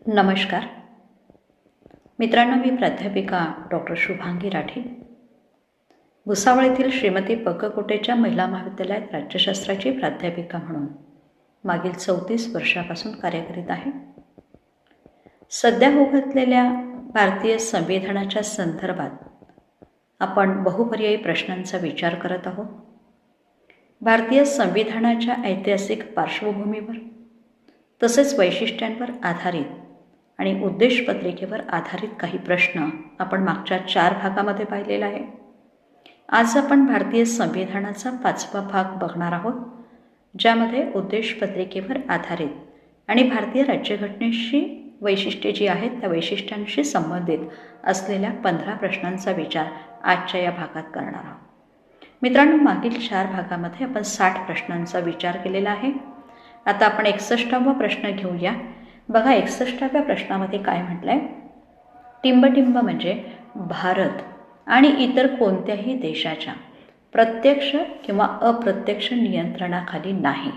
नमस्कार मित्रांनो, मी प्राध्यापिका डॉक्टर शुभांगी राठी भुसावळ येथील श्रीमती पक्ककोटेच्या महिला महाविद्यालयात राज्यशास्त्राची प्राध्यापिका म्हणून मागील 34 वर्षापासून कार्य करीत आहे. सध्या होत असलेल्या भारतीय संविधानाच्या संदर्भात आपण बहुपर्यायी प्रश्नांचा विचार करत आहोत. भारतीय संविधानाच्या ऐतिहासिक पार्श्वभूमीवर तसेच वैशिष्ट्यांवर आधारित आणि उद्देशपत्रिकेवर आधारित काही प्रश्न आपण मागच्या 4 भागामध्ये पाहिलेला आहे. आज आपण भारतीय संविधानाचा 5वा भाग बघणार आहोत, ज्यामध्ये उद्देशपत्रिकेवर आधारित आणि भारतीय राज्यघटनेशी वैशिष्ट्ये जी आहेत त्या वैशिष्ट्यांशी संबंधित असलेल्या 15 प्रश्नांचा विचार आजच्या या भागात करणार आहोत. मित्रांनो, मागील 4 भागामध्ये आपण 60 प्रश्नांचा विचार केलेला आहे. आता आपण 61वा प्रश्न घेऊया. बघा, 61व्या प्रश्नामध्ये काय म्हटलं आहे? टिंबटिंब म्हणजे भारत आणि इतर कोणत्याही देशाच्या प्रत्यक्ष किंवा अप्रत्यक्ष नियंत्रणाखाली नाही.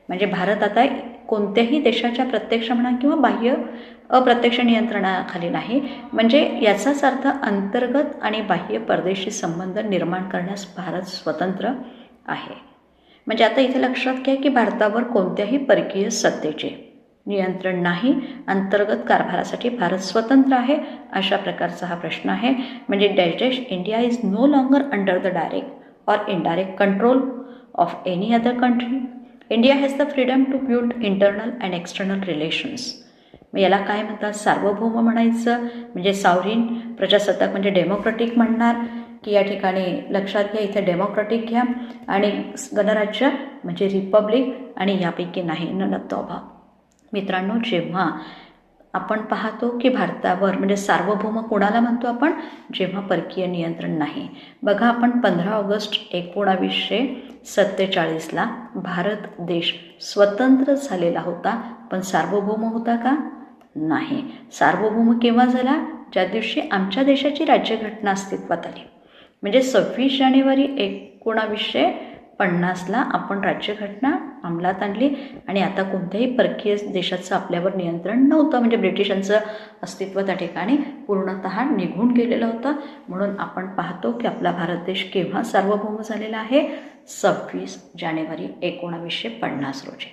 म्हणजे भारत आता कोणत्याही देशाच्या प्रत्यक्ष म्हणा किंवा बाह्य अप्रत्यक्ष नियंत्रणाखाली नाही. म्हणजे याचाच अर्थ अंतर्गत आणि बाह्य परदेशी संबंध निर्माण करण्यास भारत स्वतंत्र आहे. म्हणजे आता इथे लक्षात घ्या की भारतावर कोणत्याही परकीय सत्तेचे नियंत्रण नाही, अंतर्गत कारभारासाठी भारत स्वतंत्र आहे, अशा प्रकारचा हा प्रश्न आहे. म्हणजे dash India is no longer under the direct और indirect control of any other country. India has the freedom to build internal and external relations. मग याला काय म्हणतात? सार्वभौम म्हणायचं, म्हणजे सावरीन, प्रजासत्ताक म्हणजे डेमोक्रेटिक म्हणणार की या ठिकाणी लक्षात घ्या, इथे डेमोक्रेटिक घ्या, आणि गणराज्य म्हणजे रिपब्लिक, आणि यापैकी नाही, नन ऑफ द अबव्ह. मित्रांनो, जेव्हा आपण पाहतो की भारतावर म्हणजे सार्वभौम कोणाला म्हणतो आपण? जेव्हा परकीय नियंत्रण नाही. बघा, आपण 15 ऑगस्ट 1947ला भारत देश स्वतंत्र झालेला होता, पण सार्वभौम होता का? नाही. सार्वभौम केव्हा झाला? ज्या दिवशी आमच्या देशाची राज्यघटना अस्तित्वात आली. म्हणजे 26 जानेवारी 1950ला आपण राज्यघटना अंमलात आणली, आणि आता कोणत्याही परकीय देशाचं आपल्यावर नियंत्रण नव्हतं. म्हणजे ब्रिटिशांचं अस्तित्व त्या ठिकाणी पूर्णतः निघून गेलेलं होतं. म्हणून आपण पाहतो की आपला भारत देश केव्हा सार्वभौम झालेला आहे? 26 जानेवारी 1950 रोजी.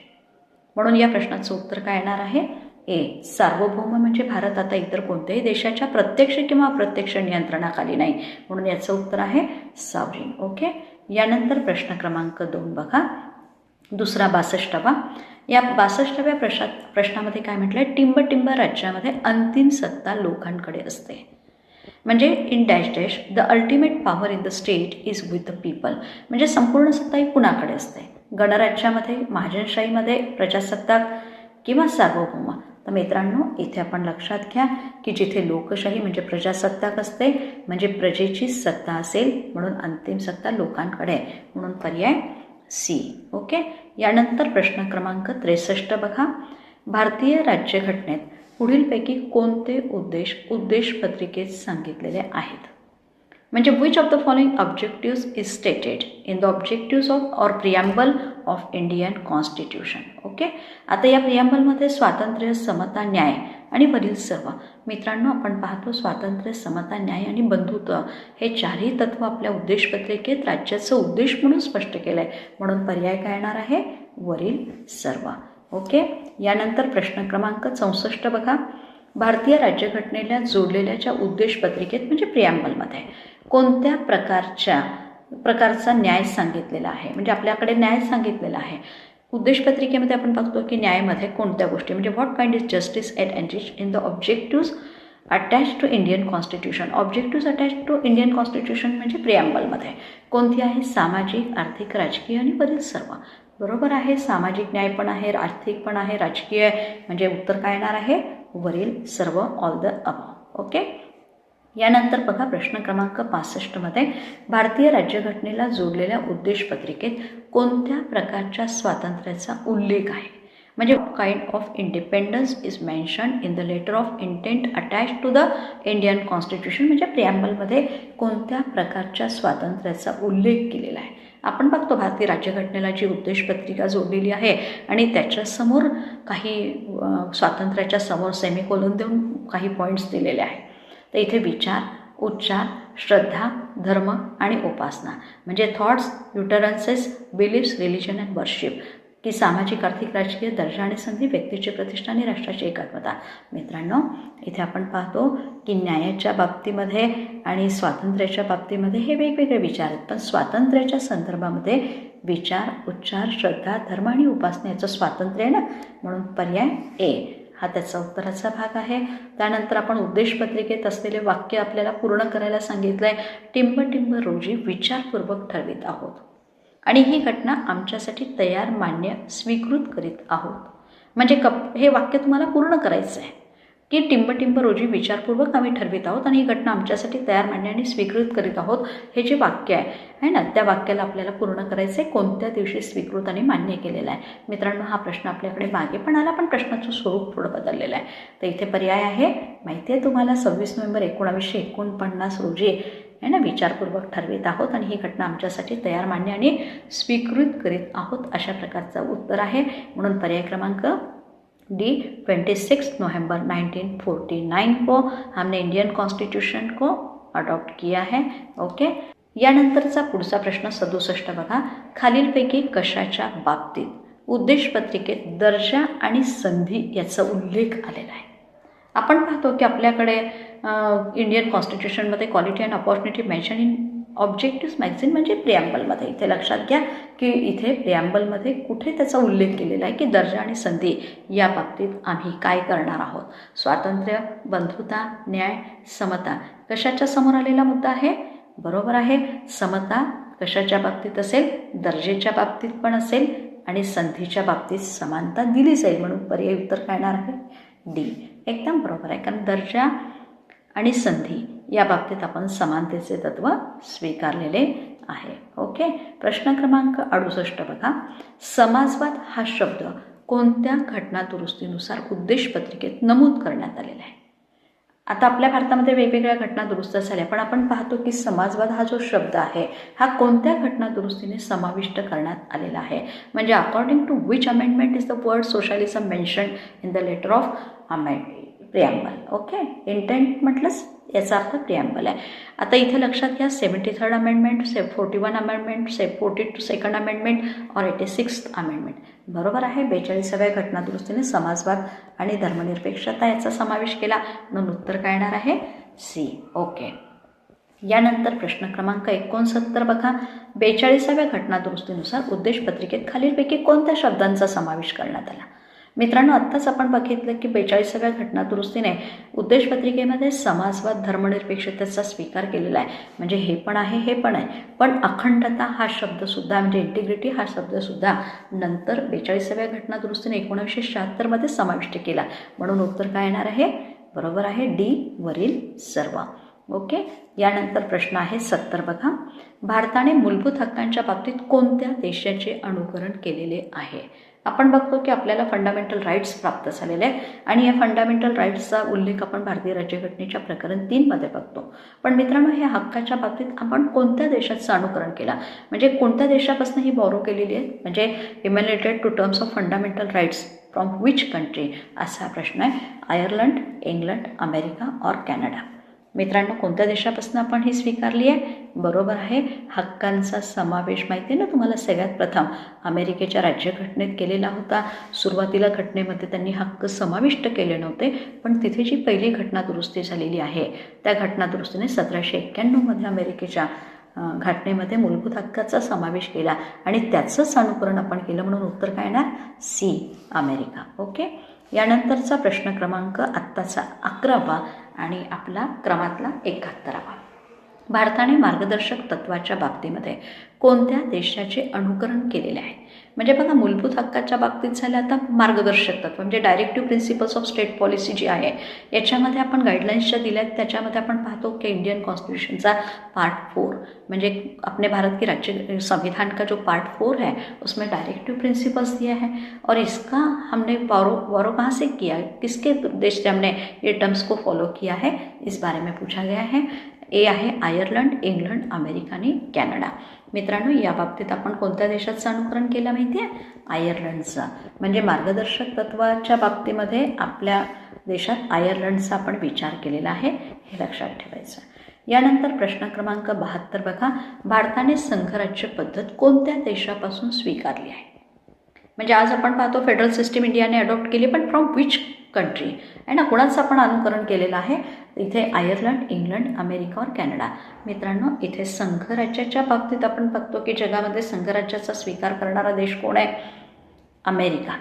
म्हणून या प्रश्नाचं उत्तर काय येणार आहे? ए, सार्वभौम म्हणजे भारत आता इतर कोणत्याही देशाच्या प्रत्यक्ष किंवा अप्रत्यक्ष नियंत्रणाखाली नाही. म्हणून याचं उत्तर आहे सॉव्हरीन. ओके. यानंतर प्रश्न क्रमांक 2 बघा, दुसरा 62वा. या 62व्या प्रश्नामध्ये काय म्हटलं आहे? टिंबटिंब राज्यामध्ये अंतिम सत्ता लोकांकडे असते. म्हणजे in dash dash the ultimate power in the state is with the people. म्हणजे संपूर्ण सत्ता ही कुणाकडे असते? गणराज्यामध्ये, महाजनशाहीमध्ये, प्रजासत्ताक किंवा सार्वभौम. तर मित्रांनो, इथे आपण लक्षात घ्या की जिथे लोकशाही म्हणजे प्रजासत्ताक असते, म्हणजे प्रजेची सत्ता असेल, म्हणून अंतिम सत्ता लोकांकडे, म्हणून पर्याय सी. ओके. यानंतर प्रश्न क्रमांक 63 बघा, भारतीय राज्यघटनेत पुढीलपैकी कोणते उद्देशपत्रिकेत सांगितलेले आहेत? म्हणजे which of the following objectives is stated in the objectives of or preamble of Indian constitution. Okay. आता या प्रिॲम्बलमध्ये स्वातंत्र्य, समता, न्याय आणि वरील सर्व. मित्रांनो, आपण पाहतो स्वातंत्र्य, समता, न्याय आणि बंधुत्व हे 4ही तत्व आपल्या उद्देशपत्रिकेत राज्याचं उद्देश म्हणून स्पष्ट केलं आहे. म्हणून पर्याय काय येणार आहे? वरील सर्व. ओके. यानंतर प्रश्न क्रमांक 64 बघा, भारतीय राज्यघटनेला जोडलेल्या ज्या उद्देशपत्रिकेत म्हणजे प्रिॲम्बलमध्ये कोणत्या प्रकारचा न्याय सांगितलेला आहे? म्हणजे आपल्याकडे न्याय सांगितलेला आहे. उद्देशपत्रिकेमध्ये आपण बघतो की न्यायामध्ये कोणत्या गोष्टी, म्हणजे what kind is justice at enrich in the objectives attach to Indian constitution. Objectives attach to Indian constitution म्हणजे प्रिॲम्बलमध्ये कोणती आहे? सामाजिक, आर्थिक, राजकीय आणि वरील सर्व. बरोबर आहे. सामाजिक न्याय पण आहे, आर्थिक पण आहे, राजकीय, म्हणजे उत्तर काय येणार आहे? वरील सर्व, ऑल द अबव्ह. ओके. यानंतर बघा प्रश्न क्रमांक 65मध्ये भारतीय राज्यघटनेला जोडलेल्या उद्देशपत्रिकेत कोणत्या प्रकारच्या स्वातंत्र्याचा उल्लेख आहे? म्हणजे kind of independence is mention in the letter of intent attach to the Indian constitution. म्हणजे प्रिॲम्बलमध्ये कोणत्या प्रकारच्या स्वातंत्र्याचा उल्लेख केलेला आहे? आपण बघतो भारतीय राज्यघटनेला जी उद्देशपत्रिका जोडलेली आहे आणि त्याच्यासमोर काही स्वातंत्र्याच्या समोर सेमिकोलन देऊन काही पॉईंट्स दिलेले आहे. तर इथे विचार, उच्चार, श्रद्धा, धर्म आणि उपासना म्हणजे thoughts, utterances, beliefs, religion and worship की सामाजिक, आर्थिक, राजकीय दर्जा आणि संधी, व्यक्तीची प्रतिष्ठा आणि राष्ट्राची एकात्मता. मित्रांनो, इथे आपण पाहतो की न्यायाच्या बाबतीमध्ये आणि स्वातंत्र्याच्या बाबतीमध्ये हे वेगवेगळे विचार आहेत, पण स्वातंत्र्याच्या संदर्भामध्ये विचार, उच्चार, श्रद्धा, धर्म आणि उपासना याचं स्वातंत्र्य आहे ना, म्हणून पर्याय ए हा त्याचा उत्तराचा भाग आहे. त्यानंतर आपण उद्देशपत्रिकेत असलेले वाक्य आपल्याला पूर्ण करायला सांगितलं आहे. टिंब टिंब रोजी विचारपूर्वक ठरवित आहोत आणि ही घटना आमच्यासाठी तयार, मान्य, स्वीकृत करीत आहोत. म्हणजे हे वाक्य तुम्हाला पूर्ण करायचं आहे की टिंब टिंब रोजी विचारपूर्वक आम्ही ठरवित आहोत आणि ही घटना आमच्यासाठी तयार, मान्य आणि स्वीकृत करीत आहोत. हे जे वाक्य आहे ना, त्या वाक्याला आपल्याला पूर्ण करायचं आहे. कोणत्या दिवशी स्वीकृत आणि मान्य केलेला आहे. मित्रांनो, हा प्रश्न आपल्याकडे मागे पण आला, पण प्रश्नाचं स्वरूप थोडं बदललेलं आहे. तर इथे पर्याय आहे, माहिती आहे तुम्हाला, 26 नोव्हेंबर 1949 रोजी आहे ना, विचारपूर्वक ठरवित आहोत आणि ही घटना आमच्यासाठी तयार, मान्य आणि स्वीकृत करीत आहोत अशा प्रकारचं उत्तर आहे. म्हणून पर्याय क्रमांक डी 26 नवंबर 1949 को हमने इंडियन कॉन्स्टिट्यूशन को अडॉप्ट किया है. ओके. यानंतरचा पुढचा प्रश्न 67 बघा. खालीलपैकी कशाच्या बाबतीत उद्देशपत्रिकेत दर्जा आणि संधी याचा उल्लेख आलेला आहे. आपण पाहतो की आपल्याकडे इंडियन कॉन्स्टिट्यूशनमध्ये quality and opportunity mention in objective magazine म्हणजे प्रिॲम्बलमध्ये. इथे लक्षात घ्या की इथे प्रिॲम्बलमध्ये कुठे त्याचा उल्लेख केलेला आहे की दर्जा आणि संधी या बाबतीत आम्ही काय करणार आहोत. स्वातंत्र्य, बंधुता, न्याय, समता कशाच्या समोर आलेला मुद्दा आहे. बरोबर आहे, समता कशाच्या बाबतीत असेल, दर्जेच्या बाबतीत पण असेल आणि संधीच्या बाबतीत समानता दिली जाईल. म्हणून पर्याय उत्तर काय येणार आहे, डी. एकदम बरोबर आहे, कारण दर्जा आणि संधी या बाबतीत आपण समानतेचे तत्व स्वीकारलेले आहे. ओके. प्रश्न क्रमांक 68 बघा. समाजवाद हा शब्द कोणत्या घटना दुरुस्तीनुसार उद्देशपत्रिकेत नमूद करण्यात आलेला आहे. आता आपल्या भारतामध्ये वेगवेगळ्या घटना दुरुस्त झाल्या, पण आपण पाहतो की समाजवाद हा जो शब्द आहे हा कोणत्या घटना दुरुस्तीने समाविष्ट करण्यात आलेला आहे. म्हणजे according to which amendment is the word socialism mention in the letter of preamble. Okay. Intent म्हटलंच याचा अर्थ प्रिॲम्बल आहे. आता इथे लक्षात घ्या 73rd amendment, 41 amendment, 42nd amendment और 86th अमेंडमेंट. बरोबर आहे. 42व्या घटना दुरुस्तीने समाजवाद आणि धर्मनिरपेक्षता याचा समावेश केला, म्हणून उत्तर काय येणार आहे, सी. ओके. यानंतर प्रश्न क्रमांक 69 बघा. 42व्या घटना दुरुस्तीनुसार उद्देशपत्रिकेत खालीलपैकी कोणत्या शब्दांचा समावेश करण्यात आला. मित्रांनो, आत्ताच आपण बघितलं की 42व्या घटना दुरुस्तीने उद्देशपत्रिकेमध्ये समाजवाद, धर्मनिरपेक्षतेचा स्वीकार केलेला आहे. म्हणजे हे पण आहे, हे पण आहे, पण अखंडता हा शब्दसुद्धा म्हणजे इंटिग्रिटी हा शब्दसुद्धा नंतर 42व्या घटना दुरुस्तीने 1976मध्ये समाविष्ट केला. म्हणून उत्तर काय येणार आहे, बरोबर आहे, डी वरील सर्व. ओके. यानंतर प्रश्न आहे 70 बघा. भारताने मूलभूत हक्कांच्या बाबतीत कोणत्या देशाचे अनुकरण केलेले आहे. आपण बघतो की आपल्याला फंडामेंटल राईट्स प्राप्त झालेले आहे आणि या फंडामेंटल राईट्सचा उल्लेख आपण भारतीय राज्यघटनेच्या प्रकरण 3मध्ये बघतो. पण मित्रांनो, ह्या हक्काच्या बाबतीत आपण कोणत्या देशाचं अनुकरण केलं, म्हणजे कोणत्या देशापासून ही बॉरो केलेली आहे, म्हणजे emulated to terms of fundamental rights from which country असा प्रश्न आहे. आयर्लंड, इंग्लंड, अमेरिका और कॅनडा. मित्रांनो, कोणत्या देशापासून आपण ही स्वीकारली आहे. बरोबर आहे. हक्कांचा समावेश माहिती आहे ना तुम्हाला, सगळ्यात प्रथम अमेरिकेच्या राज्यघटनेत केलेला होता. सुरुवातीला घटनेमध्ये त्यांनी हक्क समाविष्ट केले नव्हते, पण तिथे जी पहिली घटना दुरुस्ती झालेली आहे त्या घटना दुरुस्तीने 1791मध्ये अमेरिकेच्या घटनेमध्ये मूलभूत हक्काचा समावेश केला आणि त्याचंच अनुकरण आपण केलं, म्हणून उत्तर काय येणार, सी, अमेरिका. ओके. यानंतरचा प्रश्न क्रमांक आत्ताचा 11वा आणि आपला क्रमातला 71वा. भारताने मार्गदर्शक तत्वाच्या बाबतीमध्ये कोणत्या देशाचे अनुकरण केलेले आहे. म्हणजे बघा, मूलभूत हक्काच्या बाबतीत झालं, आता मार्गदर्शक तत्व म्हणजे directive principles of state policy जी आहे याच्यामध्ये आपण गाईडलाईन्स ज्या दिल्या आहेत त्याच्यामध्ये आपण पाहतो की इंडियन कॉन्स्टिट्यूशनचा पार्ट 4 म्हणजे अपने भारत के राज्य संविधान का जो पार्ट 4 है उसमें डायरेक्टिव प्रिंसिपल्स दिया है और इसका हमने बोरो कहाँ से किया, किसके देश से हमने ये टर्म्स को फॉलो किया है, इस बारे में पूछा गया है. ए आहे आयर्लंड, इंग्लंड, अमेरिका आणि कॅनडा. मित्रांनो, या बाबतीत आपण कोणत्या देशाचं अनुकरण केलं माहिती आहे? आयर्लंडचं. म्हणजे मार्गदर्शक तत्वाच्या बाबतीमध्ये आपल्या देशात आयर्लंडचा आपण विचार केलेला आहे, हे लक्षात ठेवायचं. यानंतर प्रश्न क्रमांक 72 बघा, भारताने संघराज्य पद्धत कोणत्या देशापासून स्वीकारली आहे? म्हणजे आज आपण पाहतो फेडरल सिस्टीम इंडियाने अडॉप्ट केली, पण फ्रॉम विच कंट्री आहे ना, कोणाचं आपण अनुकरण केलेलं आहे? इथे आयर्लंड, इंग्लंड, अमेरिका और कॅनडा. मित्रांनो, इथे संघराज्याच्या बाबतीत आपण बघतो की जगामध्ये संघराज्याचा स्वीकार करणारा देश कोण आहे? अमेरिका.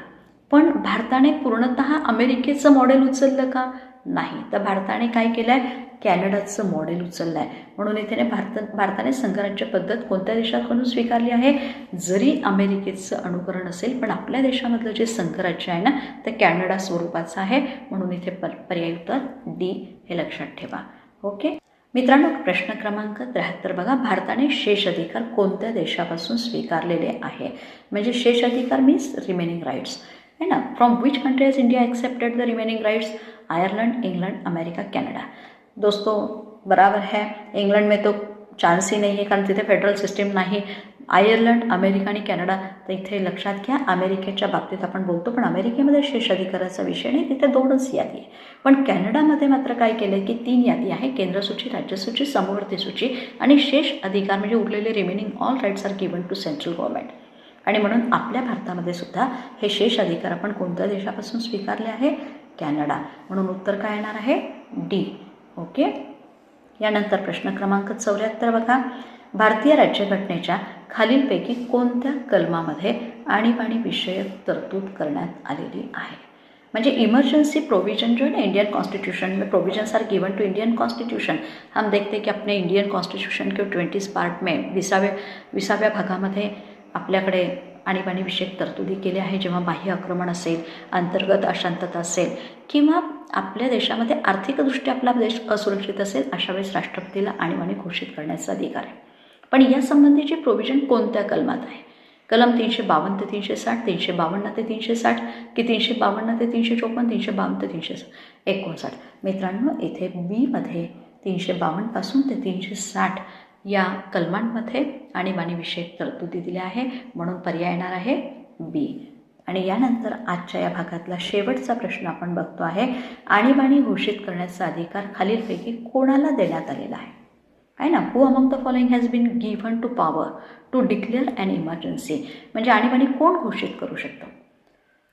पण भारताने पूर्णतः अमेरिकेचं मॉडेल उचललं का? नाही. तर भारताने काय केलं आहे? कॅनडाचं मॉडेल उचललं आहे. म्हणून इथे भारताने संघराज्य पद्धत कोणत्या देशाकडून स्वीकारली आहे? जरी अमेरिकेचं अनुकरण असेल, पण आपल्या देशामधलं जे संघराज्य आहे ना, ते कॅनडा स्वरूपाचं आहे. म्हणून इथे पर्याय उत्तर डी हे लक्षात ठेवा. ओके मित्रांनो, प्रश्न क्रमांक 73 बघा, भारताने शेष अधिकार कोणत्या देशापासून स्वीकारलेले आहे? म्हणजे शेष अधिकार मीन्स रिमेनिंग राईट्स है ना. From which country has India accepted the remaining rights? Ireland, England, America, Canada. दोस्तों बराबर है. इंग्लंड में तो चान्स ही नाही आहे, कारण तिथे फेडरल सिस्टीम नाही. आयर्लंड, अमेरिका आणि कॅनडा. तर इथे लक्षात घ्या, अमेरिकेच्या बाबतीत आपण बोलतो, पण अमेरिकेमध्ये शेष अधिकाराचा विषय नाही, तिथे 2च यादी आहे. पण कॅनडामध्ये मात्र काय केलं की 3 यादी आहे: केंद्रसूची, राज्यसूची, समवर्ती सूची. आणि शेष अधिकार म्हणजे उरलेले remaining all rights are given to central government. आणि म्हणून आपल्या भारतामध्ये सुद्धा हे शेष अधिकार आपण कोणत्या देशापासून स्वीकारले आहे? कॅनडा. म्हणून उत्तर काय येणार आहे? डी. ओके. यानंतर प्रश्न क्रमांक 74 बघा, भारतीय राज्यघटनेच्या खालीलपैकी कोणत्या कलमामध्ये आणीबाणी विषयक तरतूद करण्यात आलेली आहे? म्हणजे इमरजेंसी प्रोविजन जो है ना इंडियन कॉन्स्टिट्यूशन में provisions are given to Indian constitution. हम देखते हैं कि अपने इंडियन कॉन्स्टिट्यूशन के 20 पार्ट में 20व्या भागामध्ये आपल्याकडे आणीबाणी विषयक तरतुदी केल्या आहे. जेव्हा बाह्य आक्रमण असेल, अंतर्गत अशांतता असेल, किंवा आपल्या देशामध्ये आर्थिकदृष्ट्या आपला देश असुरक्षित असेल, अशा वेळेस राष्ट्रपतीला आणीबाणी घोषित करण्याचा अधिकार आहे. पण यासंबंधीची प्रोव्हिजन कोणत्या कलमात आहे? कलम 352 ते 360, 352 ते 360 की 352 ते 354, 352 ते 359? मित्रांनो, इथे बीमध्ये 352 पासून ते 360 या कलमांमध्ये आणीबाणी विषयक तरतुदी दिल्या आहे. म्हणून पर्याय येणार आहे बी. आणि यानंतर आजच्या या भागातला शेवटचा प्रश्न आपण बघतो आहे, आणीबाणी घोषित करण्याचा अधिकार खालीलपैकी कोणाला देण्यात आलेला आहे ना? Who among the following has been given to power to declare an emergency. म्हणजे आणीबाणी कोण घोषित करू शकतं?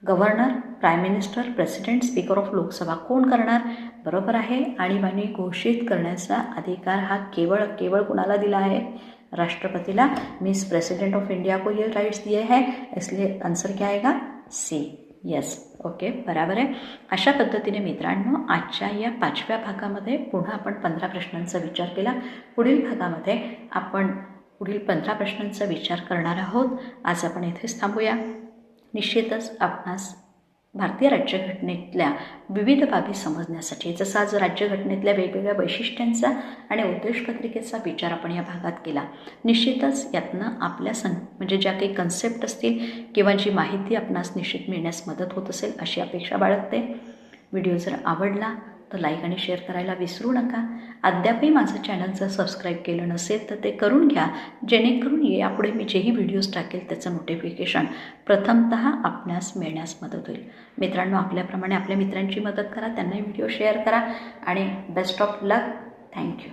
Governor, prime minister, president, speaker of Lok Sabha. कोण करणार? बरोबर आहे, आणीबाणी घोषित करण्याचा अधिकार हा केवळ कुणाला दिला आहे? राष्ट्रपतीला. मीन्स प्रेसिडेंट ऑफ इंडिया को ये राइट्स दिए हैं, इसलिए आंसर क्या आएगा? सी. यस. ओके, बराबर आहे. अशा पद्धतीने मित्रांनो, आजच्या या 5व्या भागामध्ये पुन्हा आपण 15 प्रश्नांचा विचार केला. पुढील भागामध्ये आपण पुढील 15 प्रश्नांचा विचार करणार आहोत. आज आपण इथेच थांबूया. निश्चितच आपणास भारतीय राज्यघटनेतल्या विविध बाबी समजण्यासाठी, जसा आज राज्यघटनेतल्या वेगवेगळ्या वैशिष्ट्यांचा आणि उद्देशपत्रिकेचा विचार आपण या भागात केला, निश्चितच यातनं आपल्या म्हणजे ज्या काही कन्सेप्ट असतील किंवा जी माहिती आपणास निश्चित मिळण्यास मदत होत असेल अशी अपेक्षा बाळगते. व्हिडिओ जर आवडला तर लाईक आणि शेअर करायला विसरू नका. अद्यापही माझं चॅनल जर सबस्क्राईब केलं नसेल तर ते करून घ्या, जेणेकरून यापुढे मी जेही व्हिडिओज टाकेल त्याचं नोटिफिकेशन प्रथमतः आपणास मिळण्यास मदत होईल. मित्रांनो, आपल्याप्रमाणे आपल्या मित्रांची मदत करा, त्यांनाही व्हिडिओ शेअर करा आणि बेस्ट ऑफ लक. थँक्यू.